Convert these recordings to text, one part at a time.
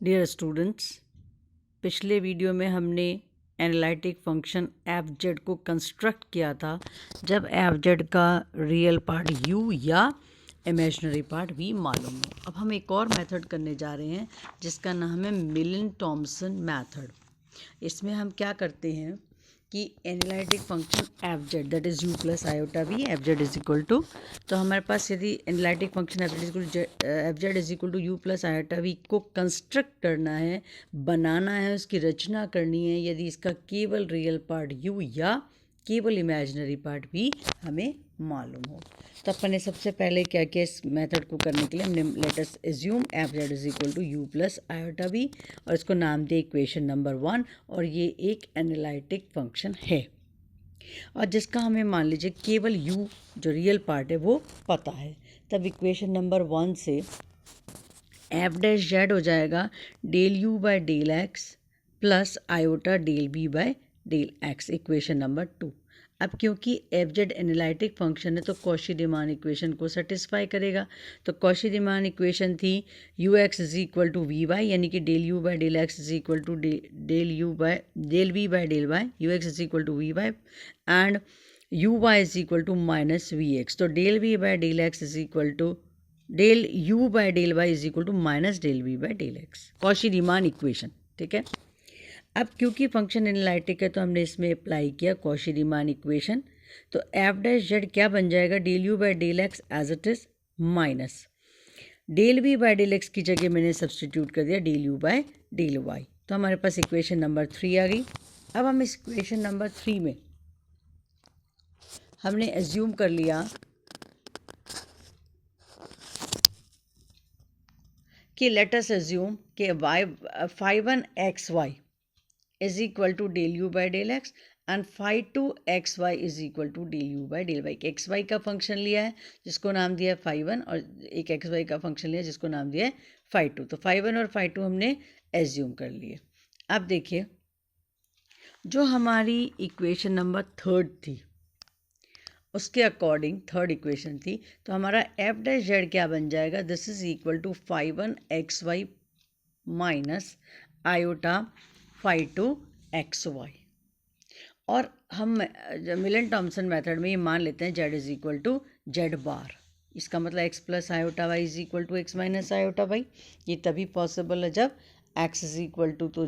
Dear students, पिछले video में हमने एनालिटिक फंक्शन एफ जेड को कंस्ट्रक्ट किया था जब एफ जेड का रियल पार्ट यू या इमेजिनरी पार्ट वी मालूम हो। अब हम एक और मेथड करने जा रहे हैं जिसका नाम है मिलन थॉमसन मेथड। इसमें हम क्या करते हैं कि analytic function F Z that is U plus iota V F Z is equal to, तो हमारे पास यदि analytic function F Z is equal to U plus iota V को कंस्ट्रक्ट करना है, बनाना है, उसकी रचना करनी है, यदि इसका केवल रियल पार्ट यू या केवल इमेजिनरी पार्ट भी हमें मालूम हो। तो अपन ने सबसे पहले क्या किया, इस मेथड को करने के लिए हमने let us assume F Z is equal to U plus iota V और इसको नाम दिया इक्वेशन नंबर 1 और ये एक एनालिटिक फंक्शन है और जिसका हमें मान लीजिए केवल u जो रियल पार्ट है वो पता है। तब इक्वेशन नंबर 1 से एफ डैश जेड हो जाएगा del you by del x plus iota del B by del X, equation number 2। अब क्योंकि एफ जेड एनालिटिक फंक्शन है तो कॉशी रीमान इक्वेशन को सेटिस्फाई करेगा। तो कॉशी रीमान इक्वेशन थी U X is equal to V Y, यानी कि del you by del x is equal to del you by del we by del Y, U X is equal to V Y and u y is equal to minus v x. तो del we by del x is equal to del you by del y is equal to minus del we by del x, Cauchy Riemann equation. ठीक है, अब क्योंकि function analytic है तो हमने इसमें apply किया कॉशी रीमान इक्वेशन। तो एफ डैश जेड क्या बन जाएगा, del you by del X as it is minus del we by del X की जगह मैंने सब्सटीट्यूट कर दिया del you by del Y. तो हमारे पास इक्वेशन नंबर 3 आ गई। अब हम इस इक्वेशन नंबर 3 में हमने एज्यूम कर लिया कि लेट अस एज्यूम कि Y phi one x Y is equal to del you by del X and phi two x Y is equal to del you by del Y. X Y का function लिया है जिसको नाम दिया है phi one और एक x Y का फंक्शन लिया है जिसको नाम दिया है फाई टू। तो फाई वन और फाई टू हमने एज्यूम कर लिए। अब देखिए जो हमारी इक्वेशन नंबर 3 थी उसके अकॉर्डिंग थर्ड इक्वेशन थी, तो हमारा एफ डैश जेड क्या बन जाएगा, this is equal to phi one x Y minus iota phi two x Y. और हम मिलन थॉमसन मेथड में ये मान लेते हैं z is equal to z bar. इसका मतलब x plus iota y is equal to x minus iota y. ये तभी पॉसिबल है जब एक्स इज इक्वल टू तो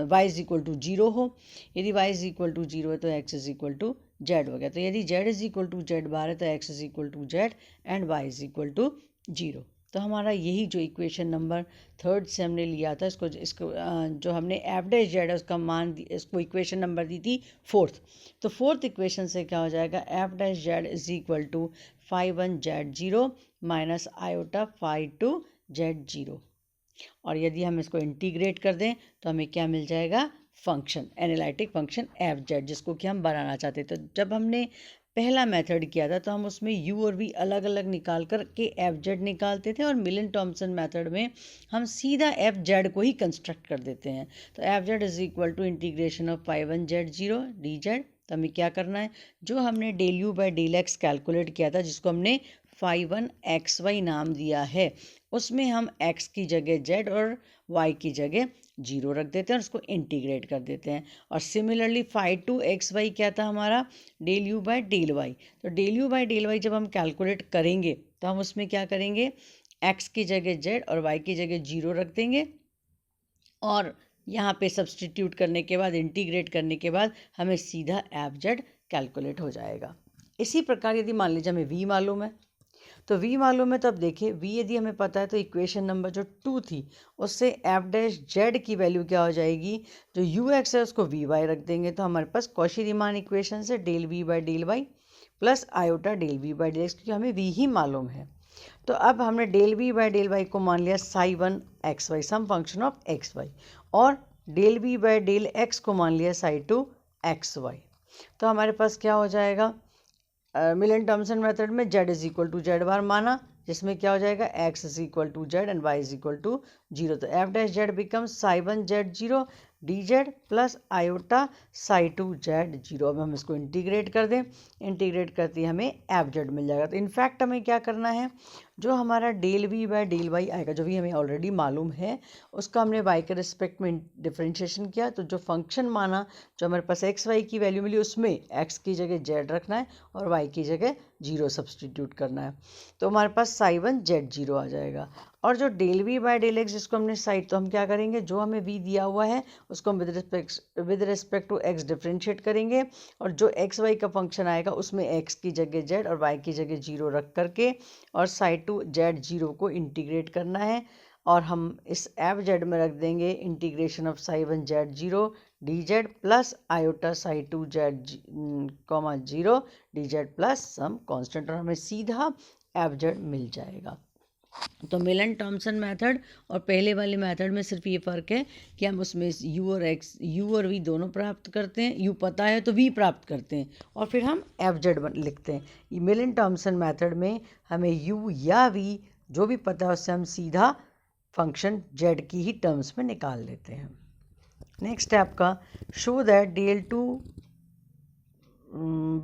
y is equal to zero हो। यदि y is equal to zero है तो x is equal to z हो गया। तो यदि z is equal to z bar है तो x is equal to z and Y is equal to zero. तो हमारा यही जो इक्वेशन नंबर 3 से हमने लिया था इसको जो हमने एफ डैश जेड है उसका मान इसको इक्वेशन नंबर दी थी 4th। तो 4th इक्वेशन से क्या हो जाएगा, F dash Z is equal to phi one Z zero minus iota phi two Z zero. और यदि हम इसको इंटीग्रेट कर दें तो हमें क्या मिल जाएगा, function analytic function F Z जिसको कि हम बनाना चाहते थे। तो जब हमने पहला मेथड किया था तो हम उसमें यू और वी अलग अलग निकाल कर के एफ जेड निकालते थे और मिलन थॉमसन मेथड में हम सीधा एफ जेड को ही कंस्ट्रक्ट कर देते हैं। तो F Z is equal to integration of phi one Z zero D Z. तो हमें क्या करना है, जो हमने del you by del X calculate किया था जिसको हमने फाई वन एक्स वाई नाम दिया है, उसमें हम x की जगह z और y की जगह जीरो रख देते हैं और उसको इंटीग्रेट कर देते हैं। और similarly phi two x y क्या था हमारा, del you by del Y. तो del you by del y जब हम कैलकुलेट करेंगे तो हम उसमें क्या करेंगे, x की जगह z और y की जगह जीरो रख देंगे और यहाँ पे सब्सटीट्यूट करने के बाद इंटीग्रेट करने के बाद हमें सीधा एफ जेड कैलकुलेट हो जाएगा। इसी प्रकार यदि मान लीजिए हमें v मालूम है तो v मालूम है, तो अब देखिए v यदि हमें पता है तो इक्वेशन नंबर जो 2 थी उससे एफ डैश जेड की वैल्यू क्या हो जाएगी, जो यू एक्स है उसको वी वाई रख देंगे। तो हमारे पास कॉशी रीमान इक्वेशन से del we by del y plus iota del we by del x, क्योंकि हमें v ही मालूम है। तो अब हमने del we by del y को मान लिया psi one x y some function of x Y और del we by del x को मान लिया साई टू एक्स वाई। तो हमारे पास क्या हो जाएगा, मिलन थॉमसन मेथड में z is equal to z bar माना जिसमें क्या हो जाएगा x is equal to z and y is equal to zero. तो F dash z become psi one Z zero D Z plus iota psi two Z zero. अब हम इसको integrate कर दें, इंटीग्रेट करते ही हमें एफ जेड मिल जाएगा। तो इनफैक्ट हमें क्या करना है, जो हमारा del we by del Y आएगा, जो भी हमें ऑलरेडी मालूम है, उसका हमने वाई के रिस्पेक्ट में डिफरेंशिएशन किया। तो जो फंक्शन माना, जो हमारे पास एक्स वाई की वैल्यू मिली, उसमें एक्स की जगह जेड रखना है और वाई की जगह जीरो सब्सटीट्यूट करना है। तो हमारे पास साई वन जेड जीरो आ जाएगा। और जो del we by del X, जिसको हमने साइड, तो हम क्या करेंगे, जो हमें वी दिया हुआ है उसको हम with respect to X differentiate करेंगे, और जो एक्स वाई का फंक्शन आएगा उसमें एक्स की जगह जेड और वाई की जगह जीरो रख करके और साइड टू जेड जीरो को इंटीग्रेट करना है। और हम इस एफ जेड में रख देंगे integration of psi one Z zero D Z plus iota psi two Z comma zero D Z plus some constant, और हमें सीधा एफ जेड मिल जाएगा। तो मिलन थॉमसन मेथड और पहले वाले मेथड में सिर्फ ये फ़र्क है कि हम उसमें यू और वी दोनों प्राप्त करते हैं, यू पता है तो वी प्राप्त करते हैं और फिर हम एफ जेड लिखते हैं। ये मिलन थॉमसन मेथड में हमें यू या वी जो भी पता है उससे हम सीधा फंक्शन जेड की ही टर्म्स में निकाल लेते हैं। नेक्स्ट है आपका show that del two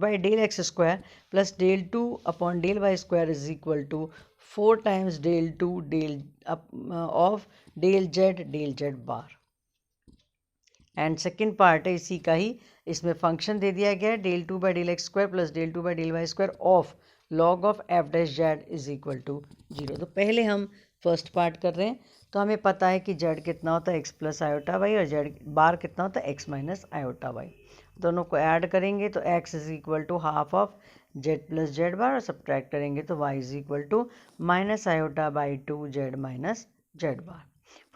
by del x square plus del two upon del Y square is equal to 4 times del two del of del Z bar. And second part है इसी का ही, इसमें फंक्शन दे दिया गया है del two by del x square plus del two by del Y square of log of F dash Z is equal to zero. तो पहले हम फर्स्ट पार्ट कर रहे हैं। तो हमें पता है कि जेड कितना होता है एक्स प्लस आयोटा वाई और जेड बार कितना होता है एक्स माइनस आयोटा वाई। दोनों को ऐड करेंगे तो x is equal to half of z plus z bar, और सब्ट्रैक्ट करेंगे तो y is equal to minus iota by two z minus z bar.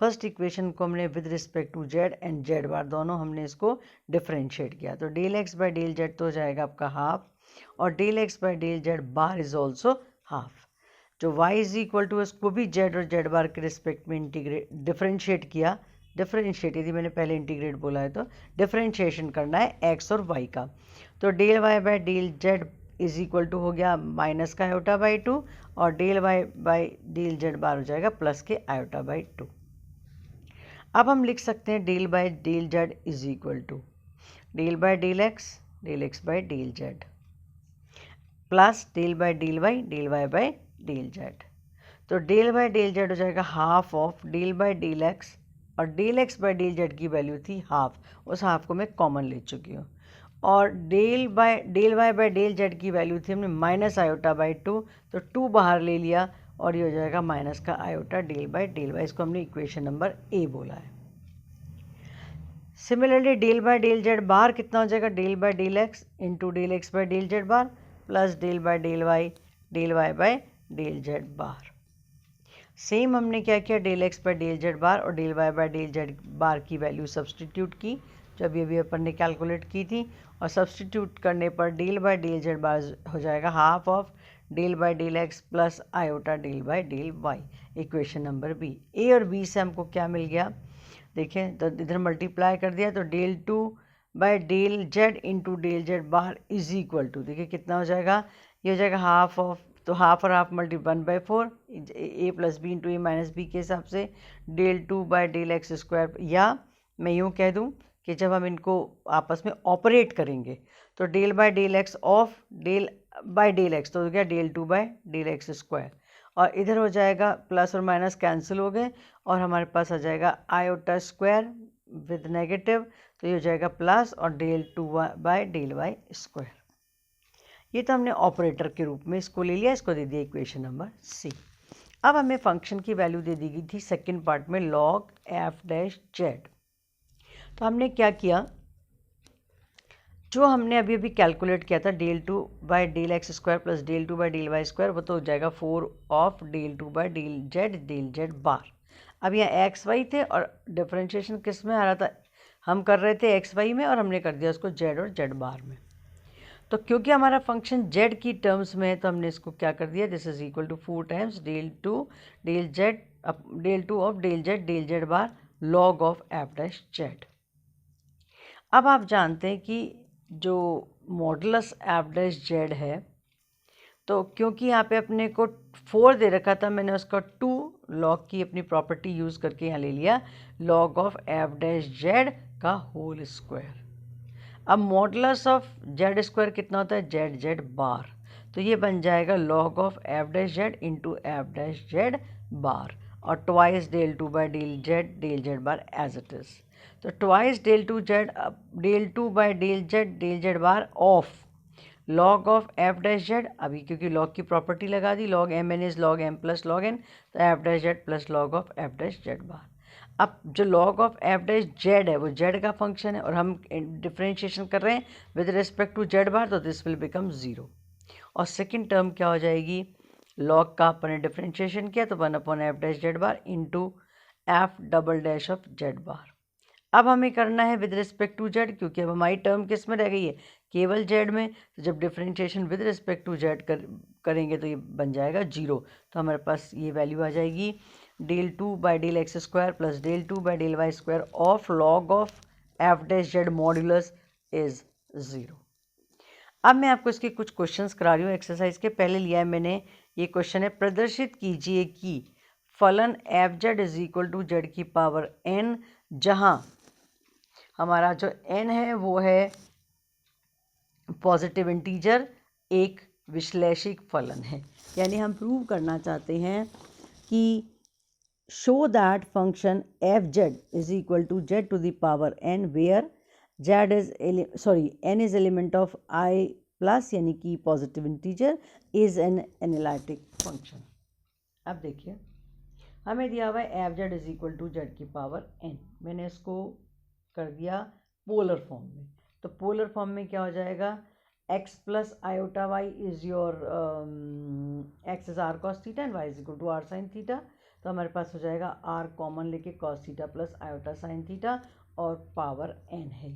First equation को हमने with respect to z and z bar दोनों हमने इसको differentiate किया। तो del x by del z तो हो जाएगा आपका हाफ, और del x by del Z bar is also half. जो y इज इक्वल टू उसको भी जेड और जेड बार के रिस्पेक्ट में डिफरेंशिएट किया। डिफरेंशिएट, यदि मैंने पहले इंटीग्रेट बोला है तो डिफरेंशिएशन करना है एक्स और वाई का। तो del y by del z is equal to हो गया माइनस का आयोटा बाई टू, और del y by del Z bar हो जाएगा प्लस के आयोटा बाई टू। अब हम लिख सकते हैं del by del z is equal to del by del x by del z plus del y by del z. तो डेल बाई डेल जेड हो जाएगा half of del by del x, और del x by del z की value थी half, उस half को मैं common ले चुकी हूँ। और del y by del z की वैल्यू थी हमने माइनस आयोटा बाई टू, तो टू बाहर ले लिया और ये हो जाएगा माइनस का iota del by del y. इसको हमने इक्वेशन नंबर ए बोला है। Similarly del by del Z bar कितना हो जाएगा, del by del x into del x by del Z bar plus del y by del Z bar. Same हमने क्या किया, del x by del Z bar और del y by del Z bar की value substitute की जो अभी अपन ने calculate की थी, और सब्सटीट्यूट करने पर del by del Z bar हो जाएगा half of del by del x plus iota del by del y. Equation number B. A और बी से हमको क्या मिल गया, देखें तो इधर मल्टीप्लाई कर दिया तो del two by del Z into del Z bar is equal to, देखिए कितना हो जाएगा, ये हो जाएगा हाफ ऑफ, तो हाफ और half multi 1/4 A plus B into A minus B के हिसाब से del two by del x square, या मैं यूँ कह दूँ कि जब हम इनको आपस में ऑपरेट करेंगे तो del by del X of del by del X, तो हो गया del two by del x square, और इधर हो जाएगा प्लस और माइनस कैंसिल हो गए और हमारे पास आ जाएगा आयोटा स्क्वायर विद नेगेटिव, तो ये हो जाएगा प्लस और del two by del Y square. ये तो हमने ऑपरेटर के रूप में इसको ले लिया, इसको दे दिया इक्वेशन नंबर सी। अब हमें फंक्शन की वैल्यू दे दी गई थी सेकंड पार्ट में लॉग एफ डैश जेड। तो हमने क्या किया, जो हमने अभी अभी कैलकुलेट किया था del two by del x square plus del two by del Y square, वो तो हो जाएगा 4 of del two by del Z bar. अब यहाँ एक्स वाई थे और डिफरेंशिएशन किस में आ रहा था, हम कर रहे थे एक्स वाई में और हमने कर दिया उसको जेड और जेड बार में। तो क्योंकि हमारा फंक्शन जेड की टर्म्स में है तो हमने इसको क्या कर दिया, this is equal to 4 times del two of del Z bar log of F dash Z. अब आप जानते हैं कि जो मॉडुलस एफ डैश जेड है, तो क्योंकि यहाँ पे अपने को 4 दे रखा था, मैंने उसका 2 लॉग की अपनी प्रॉपर्टी यूज़ करके यहाँ ले लिया log of F dash Z का होल स्क्वायर। अब मॉडुलस ऑफ जेड स्क्वायर कितना होता है, जेड जेड बार, तो ये बन जाएगा log of F dash z into f dash z bar और twice del two by del Z bar as it is. तो twice del two by del Z bar of log of F dash z, अभी क्योंकि log की property लगा दी, log m n is log m plus log n, तो F dash z plus log of F dash z bar. अब जो log of F dash Z है वो जेड का फंक्शन है और हम डिफ्रेंशिएशन कर रहे हैं विद रिस्पेक्ट टू जेड बार, तो दिस विल बिकम 0। और सेकेंड टर्म क्या हो जाएगी, log का अपन ने डिफ्रेंशिएशन किया तो 1 f dash z bar into f double dash of z bar. अब हमें करना है विद रिस्पेक्ट टू जेड, क्योंकि अब हमारी टर्म किस में रह गई है, केवल जेड में। तो जब differentiation with respect to Z करेंगे तो ये बन जाएगा 0। तो हमारे पास ये वैल्यू आ जाएगी del 2 by del x square plus del 2 by del Y square of log of F dash z modulus is 0। अब मैं आपको इसके कुछ क्वेश्चंस करा रही हूँ एक्सरसाइज के। पहले लिया है मैंने, ये क्वेश्चन है, प्रदर्शित कीजिए कि फलन f Z is equal to z की पावर n, जहाँ हमारा जो n है वो है पॉजिटिव इंटीजर, एक विश्लेषिक फलन है। यानी हम प्रूव करना चाहते हैं कि show that function F Z is equal to z to the power n where z is n is element of i plus, यानी कि positive integer, is an analytic function. अब देखिए हमें दिया हुआ है f Z is equal to z की power n, मैंने इसको कर दिया पोलर फॉर्म में। तो पोलर फॉर्म में क्या हो जाएगा, x plus iota y is your x is r cos theta and y is equal to r sine theta. तो हमारे पास हो जाएगा r कॉमन लेके cos theta plus iota sine theta और पावर n है।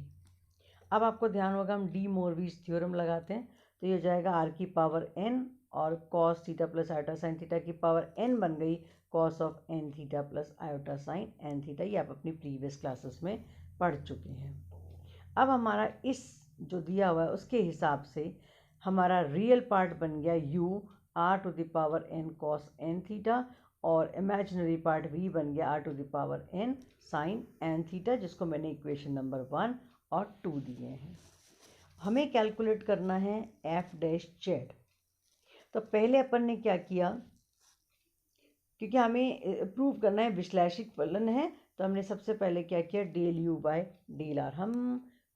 अब आपको ध्यान होगा हम डी मोरवीज थ्योरम लगाते हैं, तो ये हो जाएगा r की पावर n और cos theta plus iota sine theta की पावर n बन गई cos of n theta plus iota sign n theta. ये आप अपनी प्रीवियस क्लासेस में पढ़ चुके हैं। अब हमारा इस जो दिया हुआ है उसके हिसाब से हमारा रियल पार्ट बन गया u r to the power n cos n theta और इमेजिनरी पार्ट v बन गया r to the power n sine n theta, जिसको मैंने इक्वेशन नंबर 1 और 2 दिए हैं। हमें कैलकुलेट करना है f डैश जेड। तो पहले अपन ने क्या किया, क्योंकि हमें प्रूव करना है विश्लेषिक फलन है, तो हमने सबसे पहले क्या किया, del you by del r. हम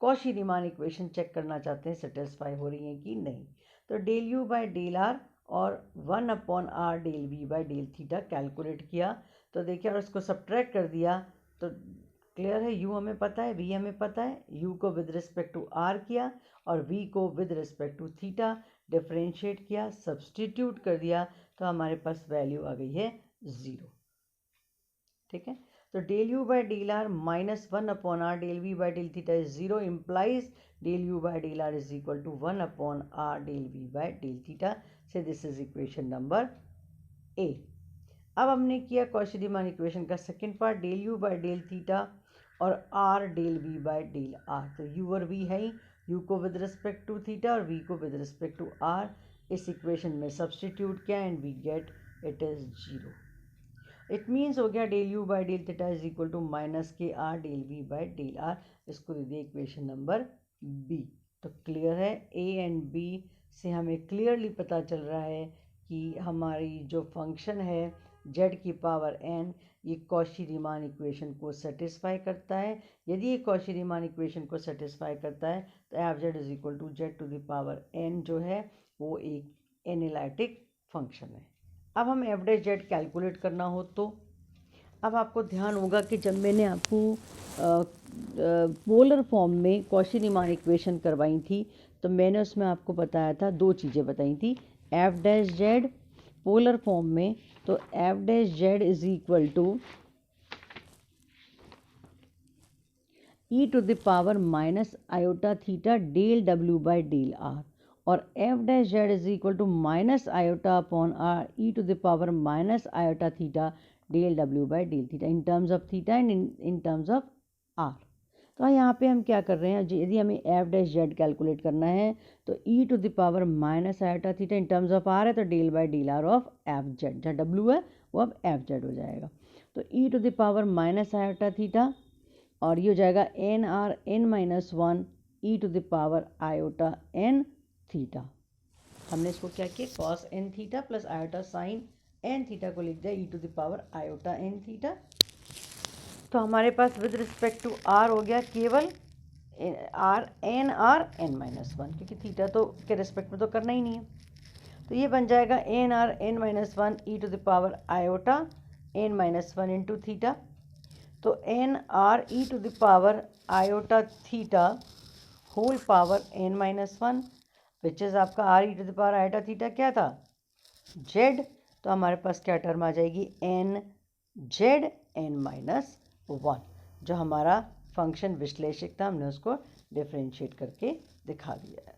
कॉशी रीमान इक्वेशन चेक करना चाहते हैं सेटिस्फाई हो रही है कि नहीं। तो del you by del r और 1/r del we by del theta calculate किया। तो देखिए और उसको सब्ट्रैक्ट कर दिया तो क्लियर है, u हमें पता है, v हमें पता है। u को विद रिस्पेक्ट टू r किया और v को with respect to theta differentiate किया, सब्सटीट्यूट कर दिया, तो हमारे पास वैल्यू आ गई है 0। ठीक है, तो del you by del r minus 1/r del we by del theta is 0 implies del you by del r is equal to 1/r del we by del theta. So this is equation number A. अब हमने किया Cauchy Riemann equation का second part, del you by del theta और r del v by del r। तो u और v है ही, u को विद रिस्पेक्ट टू थीटा और v को विद रिस्पेक्ट टू r इस इक्वेशन में सब्सटीट्यूट किया and we get it is 0। It means हो गया del you by del theta is equal to minus k r del we by del r. इसको दे दिया इक्वेशन नंबर बी। तो clear है, ए एंड बी से हमें क्लियरली पता चल रहा है कि हमारी जो फंक्शन है z की पावर n ये कॉची रीमान इक्वेशन को सेटिस्फाई करता है। यदि ये कॉची रीमान इक्वेशन को सेटिस्फाई करता है तो F Z is equal to z to the power n जो है वो एक एनालिटिक फंक्शन है। अब हम एफ डैश जेड कैलकुलेट करना हो तो अब आपको ध्यान होगा कि जब मैंने आपको पोलर फॉर्म में कॉची रीमान इक्वेशन करवाई थी तो मैंने उसमें आपको बताया था, दो चीज़ें बताई थी, f dash z polar form में, तो F dash Z is equal to e to the power minus iota theta del डब्ल्यू बाय डेल आर और f dash Z is equal to minus iota upon r e to the power minus iota theta del डब्ल्यू by del theta in terms of theta and in terms of r. तो यहाँ पे हम क्या कर रहे हैं, यदि हमें एफ डैश जेड कैलकुलेट करना है तो e to the power minus iota theta in terms of r है तो del by del r of f z, जहाँ डब्ल्यू है वो अब एफ जेड हो जाएगा। तो e to the power minus iota theta और ये हो जाएगा n r n minus one e to the power iota n theta. हमने इसको क्या किया, cos n theta plus iota sine n theta को लिख दिया e to the power iota n theta. तो हमारे पास विद रिस्पेक्ट टू आर हो गया केवल आर एन माइनस वन, क्योंकि थीटा तो के रिस्पेक्ट में तो करना ही नहीं है। तो ये बन जाएगा n r n minus one e to the power iota n minus one into theta. तो n r e to the power iota theta whole power n minus one which is आपका r e to the power iota theta क्या था, Z. तो हमारे पास क्या term आ जाएगी, n z n minus one. जो हमारा फंक्शन विश्लेषक था हमने उसको डिफ्रेंशिएट करके दिखा दिया है।